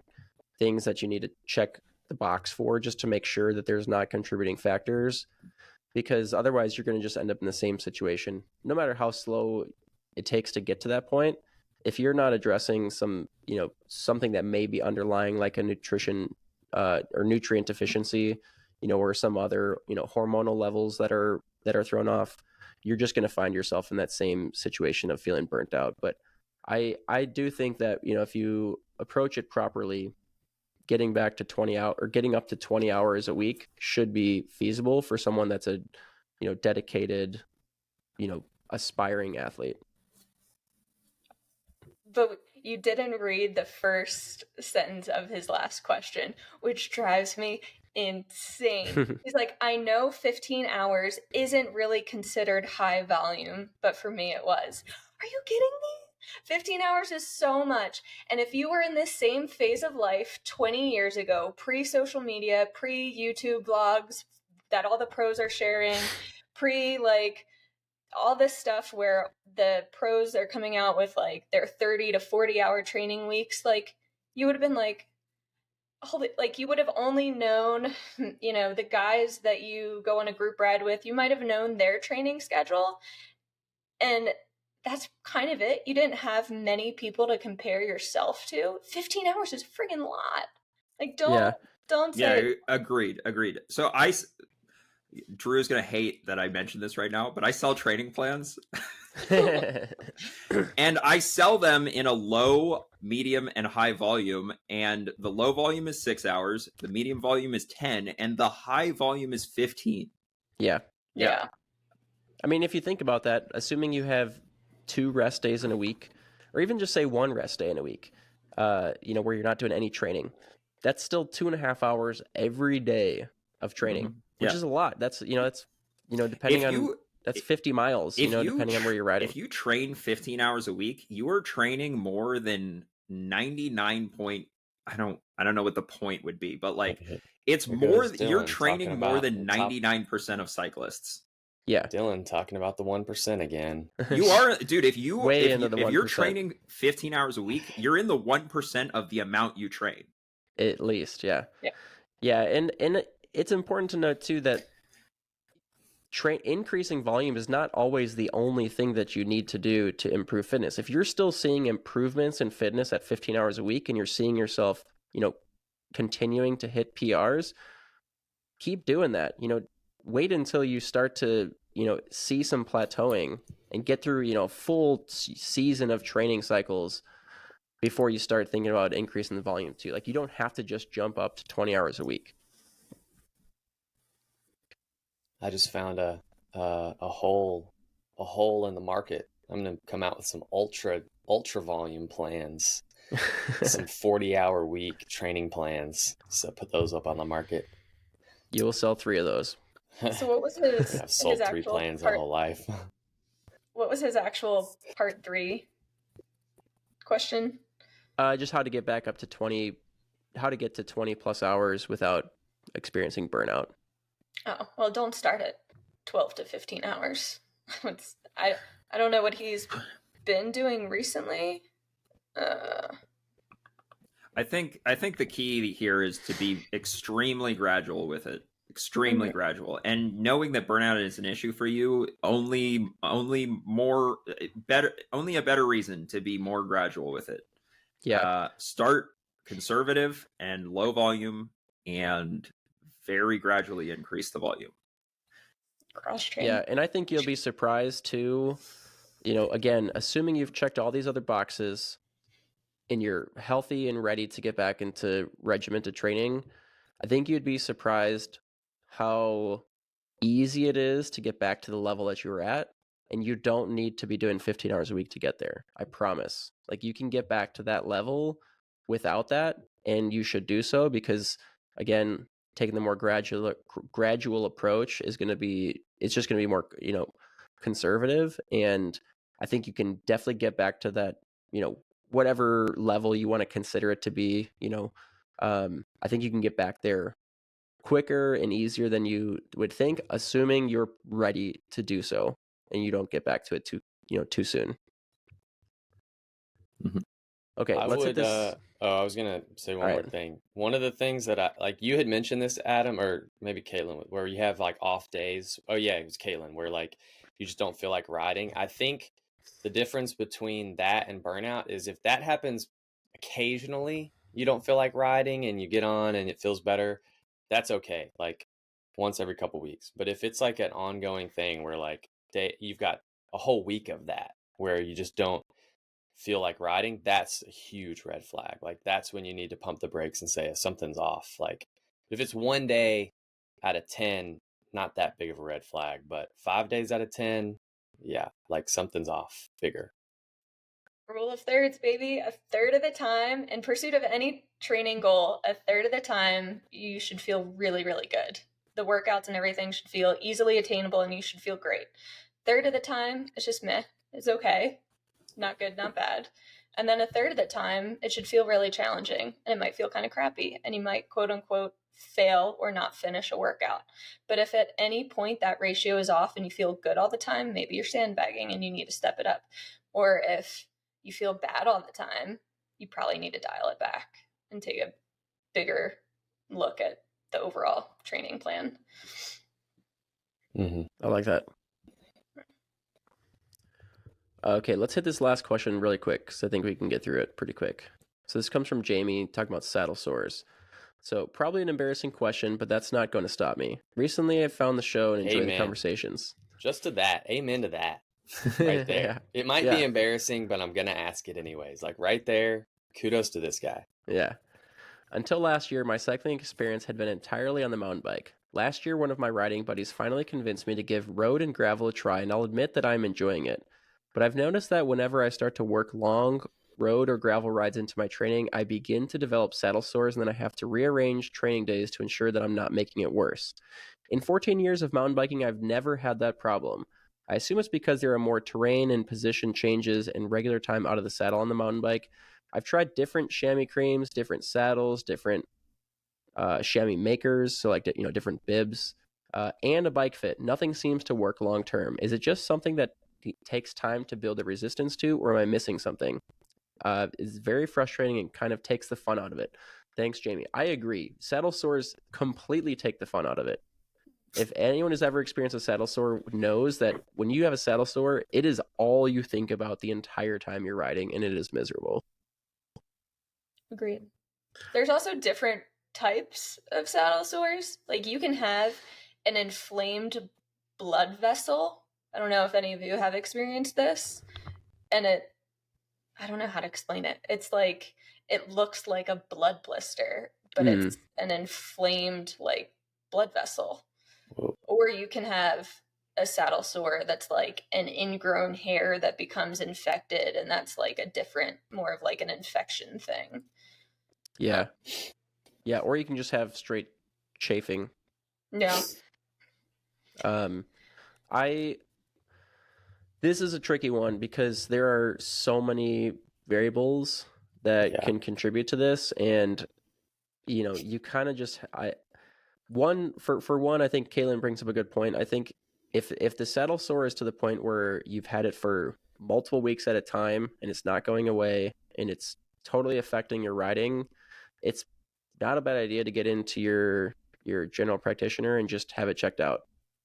things that you need to check the box for just to make sure that there's not contributing factors, because otherwise you're going to just end up in the same situation. No matter how slow it takes to get to that point, if you're not addressing some, something that may be underlying, like a nutrition or nutrient deficiency, or some other, hormonal levels that are thrown off, you're just going to find yourself in that same situation of feeling burnt out. But I do think that, if you approach it properly, getting back to 20 hours or getting up to 20 hours a week should be feasible for someone that's a, dedicated, aspiring athlete. But you didn't read the first sentence of his last question, which drives me insane. He's like, I know 15 hours isn't really considered high volume, but for me it was. Are you kidding me? 15 hours is so much. And if you were in this same phase of life 20 years ago, pre-social media, pre-YouTube vlogs that all the pros are sharing, pre-like all this stuff where the pros are coming out with like their 30 to 40 hour training weeks, like you would have been like, holy, like you would have only known, the guys that you go on a group ride with, you might have known their training schedule. And that's kind of it. You didn't have many people to compare yourself to. 15 hours is a friggin' lot. Like, don't say. Yeah, agreed. So Drew's going to hate that I mentioned this right now, but I sell training plans. And I sell them in a low, medium, and high volume. And the low volume is 6 hours, the medium volume is 10, and the high volume is 15. Yeah. Yeah. I mean, if you think about that, assuming you have 2 rest days in a week, or even just say 1 rest day in a week, where you're not doing any training, that's still 2.5 hours every day of training, which is a lot. That's, depending on, that's 50 miles, depending on where you're riding. If you train 15 hours a week, you are training more than 99 point, I don't know what the point would be, but like it's more, you're training more than 99% of cyclists. Yeah. Dylan talking about the 1% again. You are, dude, if you're 1%. training 15 hours a week, you're in the 1% of the amount you train. At least, yeah. Yeah, and it's important to note too that increasing volume is not always the only thing that you need to do to improve fitness. If you're still seeing improvements in fitness at 15 hours a week and you're seeing yourself, continuing to hit PRs, keep doing that. Wait until you start to, see some plateauing and get through, full season of training cycles before you start thinking about increasing the volume too. Like you don't have to just jump up to 20 hours a week. I just found a hole in the market. I'm going to come out with some ultra volume plans, some 40-hour week training plans. So put those up on the market. You will sell 3 of those. So what was his? I've sold his 3 actual plans my whole life. what was his actual part 3 question? Just how to get back up to 20, how to get to 20 plus hours without experiencing burnout. Oh, well, don't start at 12 to 15 hours. I don't know what he's been doing recently. I think the key here is to be extremely gradual with it. Extremely gradual. And knowing that burnout is an issue for you, only a better reason to be more gradual with it. Yeah. Start conservative and low volume and very gradually increase the volume. Cross-train. Yeah, and I think you'll be surprised too, again, assuming you've checked all these other boxes and you're healthy and ready to get back into regimented training, I think you'd be surprised how easy it is to get back to the level that you were at. And you don't need to be doing 15 hours a week to get there. I promise. Like, you can get back to that level without that, and you should do so because, again, taking the more gradual approach is going to be, it's just going to be more, conservative. And I think you can definitely get back to that, whatever level you want to consider it to be, I think you can get back there quicker and easier than you would think, assuming you're ready to do so and you don't get back to it too soon. Mm-hmm. Okay, let's hit this. I was gonna say one more thing. One of the things that I like, you had mentioned this, Adam, or maybe Caitlin, where you have like off days. Oh yeah, it was Caitlin, where like you just don't feel like riding. I think the difference between that and burnout is if that happens occasionally, you don't feel like riding and you get on and it feels better, that's okay, like once every couple weeks. But if it's like an ongoing thing where like you've got a whole week of that where you just don't feel like riding, that's a huge red flag. Like that's when you need to pump the brakes and say something's off. Like if it's 1 day out of 10, not that big of a red flag, but 5 days out of 10, yeah, like something's off bigger. Rule of thirds, baby. A third of the time, in pursuit of any training goal, a third of the time, you should feel really, really good. The workouts and everything should feel easily attainable and you should feel great. Third of the time, it's just meh. It's okay. Not good, not bad. And then a third of the time, it should feel really challenging and it might feel kind of crappy and you might quote unquote fail or not finish a workout. But if at any point that ratio is off and you feel good all the time, maybe you're sandbagging and you need to step it up. Or if you feel bad all the time, you probably need to dial it back and take a bigger look at the overall training plan. Mm-hmm. I like that. Okay, let's hit this last question really quick because I think we can get through it pretty quick. So this comes from Jamie talking about saddle sores. So probably an embarrassing question, but that's not going to stop me. Recently, I found the show and enjoyed the conversations. Just to that. Amen to that. Right there. Yeah. It might be embarrassing, but I'm going to ask it anyways. Like right there, kudos to this guy. Yeah. Until last year, my cycling experience had been entirely on the mountain bike. Last year, one of my riding buddies finally convinced me to give road and gravel a try, and I'll admit that I'm enjoying it. But I've noticed that whenever I start to work long road or gravel rides into my training, I begin to develop saddle sores, and then I have to rearrange training days to ensure that I'm not making it worse. In 14 years of mountain biking, I've never had that problem. I assume it's because there are more terrain and position changes and regular time out of the saddle on the mountain bike. I've tried different chamois creams, different saddles, different chamois makers, so like different bibs, and a bike fit. Nothing seems to work long term. Is it just something that takes time to build a resistance to, or am I missing something? It's very frustrating and kind of takes the fun out of it. Thanks, Jamie. I agree. Saddle sores completely take the fun out of it. If anyone has ever experienced a saddle sore knows that when you have a saddle sore, it is all you think about the entire time you're riding, and it is miserable. Agreed. There's also different types of saddle sores. Like you can have an inflamed blood vessel. I don't know if any of you have experienced this. And I don't know how to explain it. It's like, it looks like a blood blister, but it's an inflamed like blood vessel. Whoa. Or you can have a saddle sore that's like an ingrown hair that becomes infected, and that's like a different, more of like an infection thing. Yeah. Yeah, or you can just have straight chafing. Yeah. This is a tricky one because there are so many variables that can contribute to this, and you kind of just for one, I think Kaylin brings up a good point. I think if the saddle sore is to the point where you've had it for multiple weeks at a time and it's not going away and it's totally affecting your riding, it's not a bad idea to get into your general practitioner and just have it checked out,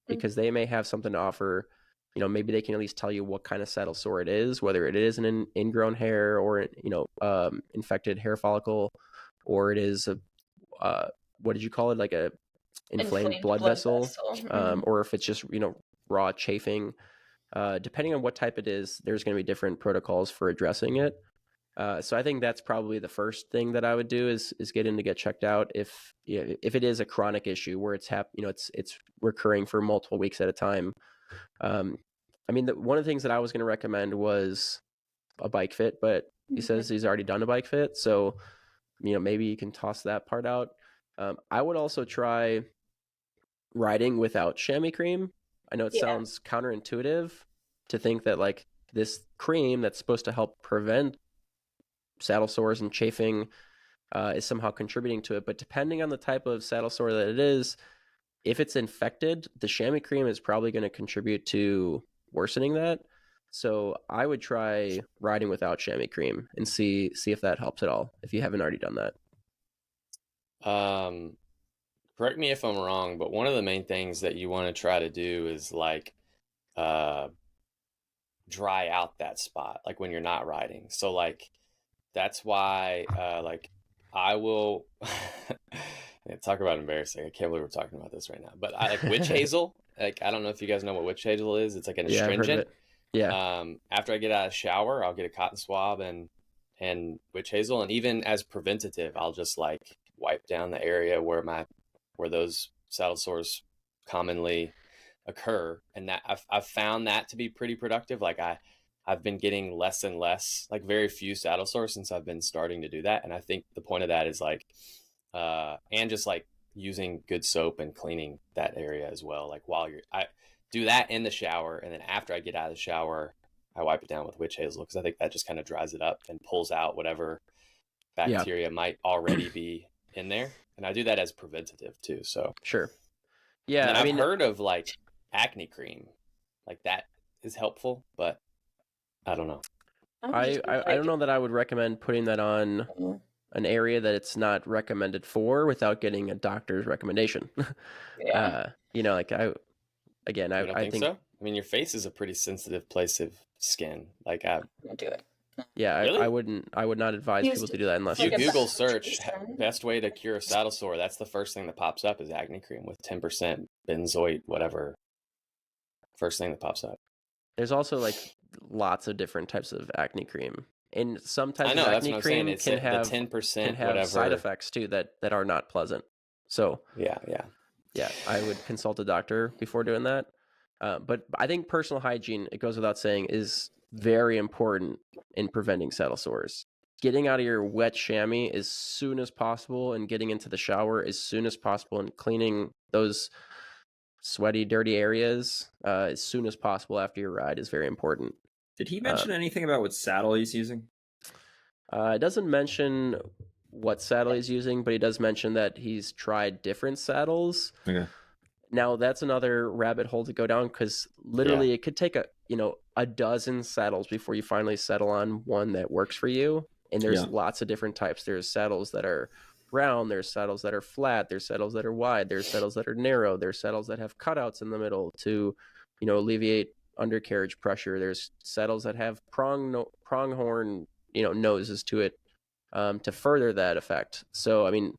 because they may have something to offer. Maybe they can at least tell you what kind of saddle sore it is, whether it is an ingrown hair or infected hair follicle, or it is what did you call it, like a inflamed blood vessel. Or if it's just raw chafing. Depending on what type it is, there's going to be different protocols for addressing it. So I think that's probably the first thing that I would do is get in to get checked out if it is a chronic issue where it's it's recurring for multiple weeks at a time. I mean, one of the things that I was going to recommend was a bike fit, but he says he's already done a bike fit, so maybe you can toss that part out. I would also try riding without chamois cream. I know it sounds counterintuitive to think that like this cream that's supposed to help prevent saddle sores and chafing is somehow contributing to it, but depending on the type of saddle sore that it is, if it's infected, the chamois cream is probably going to contribute to worsening that. So I would try riding without chamois cream and see if that helps at all, if you haven't already done that. Correct me if I'm wrong, but one of the main things that you want to try to do is like dry out that spot, like when you're not riding. So like that's why like I will talk about embarrassing. I can't believe we're talking about this right now. But I like witch hazel. Like I don't know if you guys know what witch hazel is. It's like an astringent. Yeah. After I get out of the shower, I'll get a cotton swab and witch hazel, and even as preventative, I'll just like wipe down the area where those saddle sores commonly occur, and that I've found that to be pretty productive. Like I've been getting less and less, like very few saddle sores since I've been starting to do that. And I think the point of that is like and just like using good soap and cleaning that area as well. Like I do that in the shower, and then after I get out of the shower, I wipe it down with witch hazel, because I think that just kind of dries it up and pulls out whatever bacteria might already be in there. And I do that as preventative too. So sure. Yeah. And I've heard of like acne cream, like that is helpful, but I don't know. I don't know that I would recommend putting that on an area that it's not recommended for without getting a doctor's recommendation. Like I think so. I mean, your face is a pretty sensitive place of skin. Like I don't do it. Yeah, really? I would not advise people to do that unless you Google search best way to cure a saddle sore. That's the first thing that pops up is acne cream with 10% benzoate, whatever. First thing that pops up. There's also like lots of different types of acne cream, and some types of acne cream can have 10% side effects too that are not pleasant. So yeah, I would consult a doctor before doing that. But I think personal hygiene, it goes without saying, is very important in preventing saddle sores. Getting out of your wet chamois as soon as possible and getting into the shower as soon as possible and cleaning those sweaty, dirty areas as soon as possible after your ride is very important. Did he mention anything about what saddle he's using? It doesn't mention what saddle he's using, but he does mention that he's tried different saddles. Okay. Now that's another rabbit hole to go down, because literally it could take a dozen saddles before you finally settle on one that works for you. And there's lots of different types. There's saddles that are round, there's saddles that are flat, there's saddles that are wide, there's saddles that are narrow, there's saddles that have cutouts in the middle to alleviate undercarriage pressure. There's saddles that have pronghorn noses to it to further that effect. So I mean,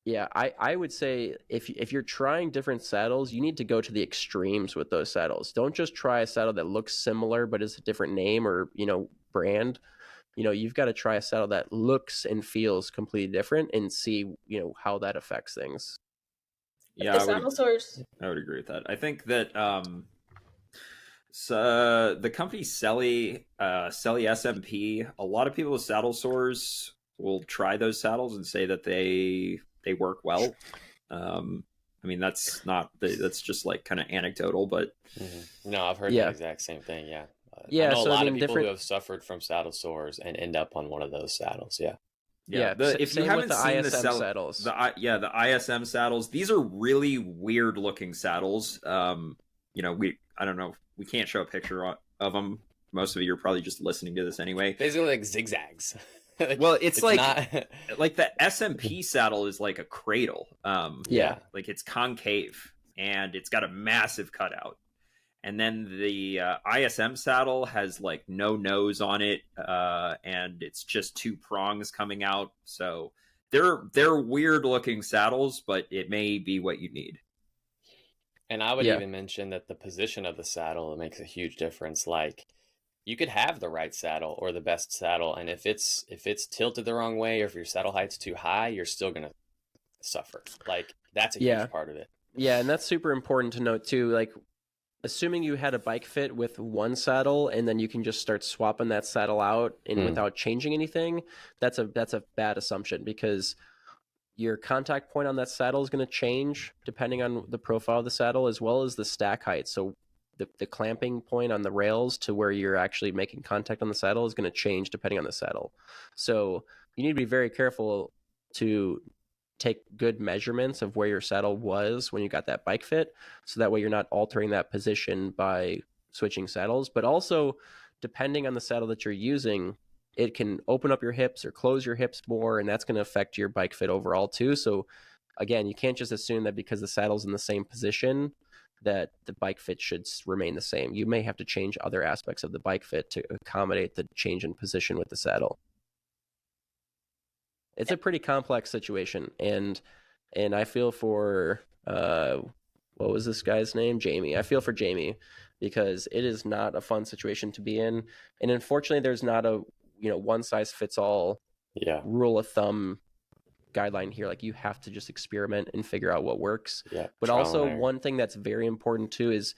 yeah, I would say if you're trying different saddles, you need to go to the extremes with those saddles. Don't just try a saddle that looks similar but is a different name or brand. You've got to try a saddle that looks and feels completely different and see how that affects things. Yeah, I would agree with that. I think that so the company Selly SMP, a lot of people with saddle sores will try those saddles and say that they work well. I mean, that's just like kind of anecdotal, but No, I've heard the exact same thing. Yeah. I Yeah, know a so lot I of mean, people who different. have suffered from saddle sores and end up on one of those saddles. Yeah. yeah. If you Same with haven't the seen ISM saddles. the ISM saddles, these are really weird looking saddles. You know, I don't know, we can't show a picture of them. Most of you are probably just listening to this anyway. Basically like zigzags. Well, it's like not... like the SMP saddle is like a cradle. Yeah. Like it's concave and it's got a massive cutout. And then the ISM saddle has like no nose on it, and it's just two prongs coming out. So they're weird looking saddles, but it may be what you need. And I would even mention that the position of the saddle makes a huge difference. Like you could have the right saddle or the best saddle, and if it's tilted the wrong way or if your saddle height's too high, you're still gonna suffer. Like that's a huge part of it. Yeah, and that's super important to note too. Like, assuming you had a bike fit with one saddle and then you can just start swapping that saddle out and without changing anything, that's a bad assumption, because your contact point on that saddle is going to change depending on the profile of the saddle as well as the stack height. So the clamping point on the rails to where you're actually making contact on the saddle is going to change depending on the saddle. So you need to be very careful to take good measurements of where your saddle was when you got that bike fit, so that way you're not altering that position by switching saddles. But also, depending on the saddle that you're using, it can open up your hips or close your hips more, and that's going to affect your bike fit overall too. So again, you can't just assume that because the saddle's in the same position that the bike fit should remain the same. You may have to change other aspects of the bike fit to accommodate the change in position with the saddle. It's a pretty complex situation, and I feel for what was this guy's name? Jamie. I feel for Jamie, because it is not a fun situation to be in, and unfortunately, there's not a one size fits all rule of thumb guideline here. Like, you have to just experiment and figure out what works. Yeah. But also, one thing that's very important too is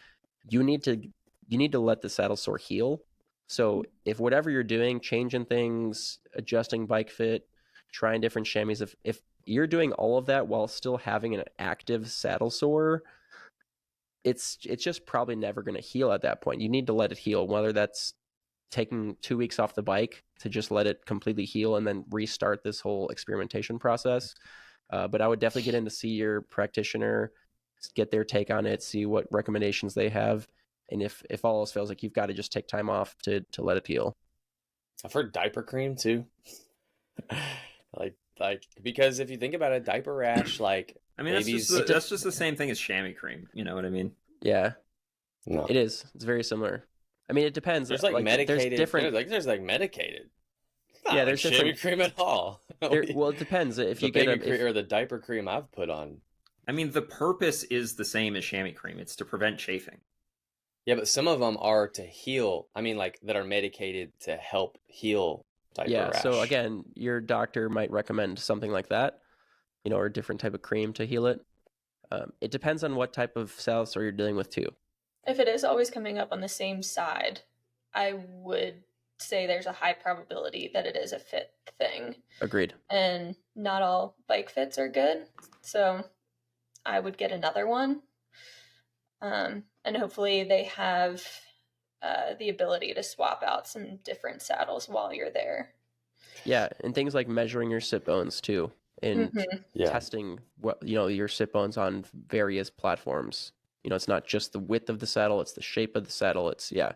you need to let the saddle sore heal. So if whatever you're doing, changing things, adjusting bike fit, trying different chamois, if you're doing all of that while still having an active saddle sore, it's just probably never going to heal at that point. You need to let it heal, whether that's taking 2 weeks off the bike to just let it completely heal and then restart this whole experimentation process. But I would definitely get in to see your practitioner, get their take on it, see what recommendations they have. And if all else fails, like, you've got to just take time off to let it heal. I've heard diaper cream too. like because if you think about it, diaper rash, like, I mean, that's just the same thing as chamois cream. You know what I mean? Yeah, no, it is. It's very similar. I mean, it depends. There's like medicated. There's different. There's like medicated. Not yeah, there's like different chamois cream at all. Well, it depends if the you get or the diaper cream I've put on. I mean, the purpose is the same as chamois cream. It's to prevent chafing. Yeah, but some of them are to heal. I mean, like, that are medicated to help heal diaper rash. So again, your doctor might recommend something like that, or a different type of cream to heal it. It depends on what type of saddle sore you're dealing with too. If it is always coming up on the same side, I would say there's a high probability that it is a fit thing. Agreed. And not all bike fits are good, so I would get another one. And hopefully they have the ability to swap out some different saddles while you're there. Yeah, and things like measuring your sit bones too, and testing your sit bones on various platforms. It's not just the width of the saddle; it's the shape of the saddle. So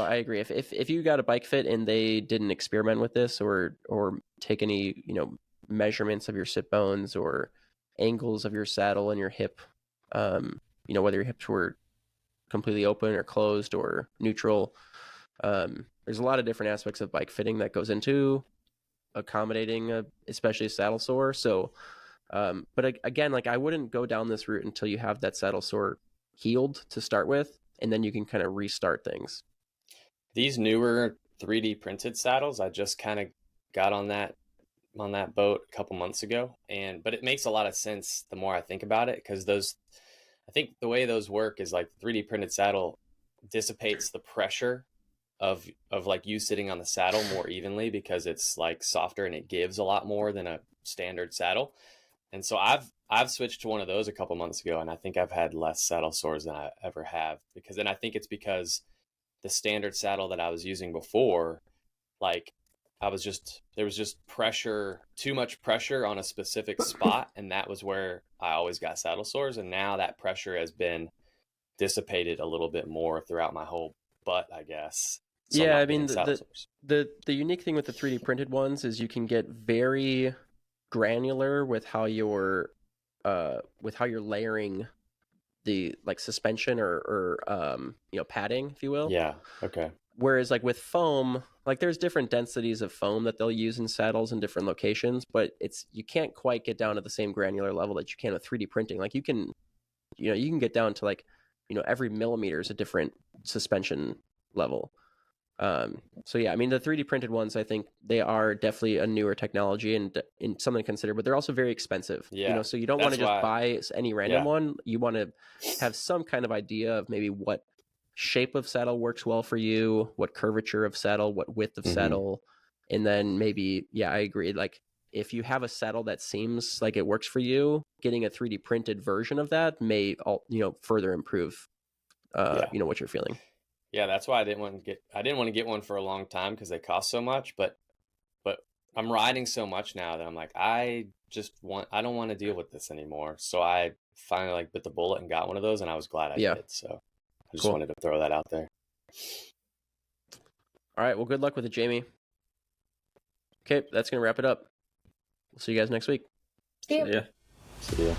I agree. If you got a bike fit and they didn't experiment with this or take any measurements of your sit bones or angles of your saddle and your hip, whether your hips were completely open or closed or neutral, there's a lot of different aspects of bike fitting that goes into accommodating especially a saddle sore. So but again, like, I wouldn't go down this route until you have that saddle sore healed to start with, and then you can kind of restart things. These newer 3D printed saddles, I just kind of got on that boat a couple months ago, but it makes a lot of sense the more I think about it, because I think the way those work is, like, the 3D printed saddle dissipates the pressure of like you sitting on the saddle more evenly, because it's like softer and it gives a lot more than a standard saddle. And so I've switched to one of those a couple months ago, and I think I've had less saddle sores than I ever have, and I think it's because the standard saddle that I was using before, like there was just pressure, too much pressure on a specific spot, and that was where I always got saddle sores. And now that pressure has been dissipated a little bit more throughout my whole butt, I guess. So yeah, I'm I not mean getting saddle sores. the unique thing with the 3D printed ones is you can get very granular with how you're layering the like suspension or padding, if you will. Yeah. Okay. Whereas like with foam, like there's different densities of foam that they'll use in saddles in different locations, but you can't quite get down to the same granular level that you can with 3D printing. Like you can get down to like, every millimeter is a different suspension level. So yeah, I mean the 3D printed ones, I think they are definitely a newer technology and something to consider, but they're also very expensive. Yeah. So you don't want to just buy any random one. You want to have some kind of idea of maybe what shape of saddle works well for you, what curvature of saddle, what width of saddle, and then maybe, yeah, I agree. Like if you have a saddle that seems like it works for you, getting a 3D printed version of that may, further improve, what you're feeling. Yeah, that's why I didn't want to get one for a long time because they cost so much. But I'm riding so much now that I'm like, I don't want to deal with this anymore. So I finally like bit the bullet and got one of those, and I was glad I did. So I just wanted to throw that out there. All right. Well, good luck with it, Jamie. Okay, that's gonna wrap it up. We'll see you guys next week. See ya. Yeah. See ya.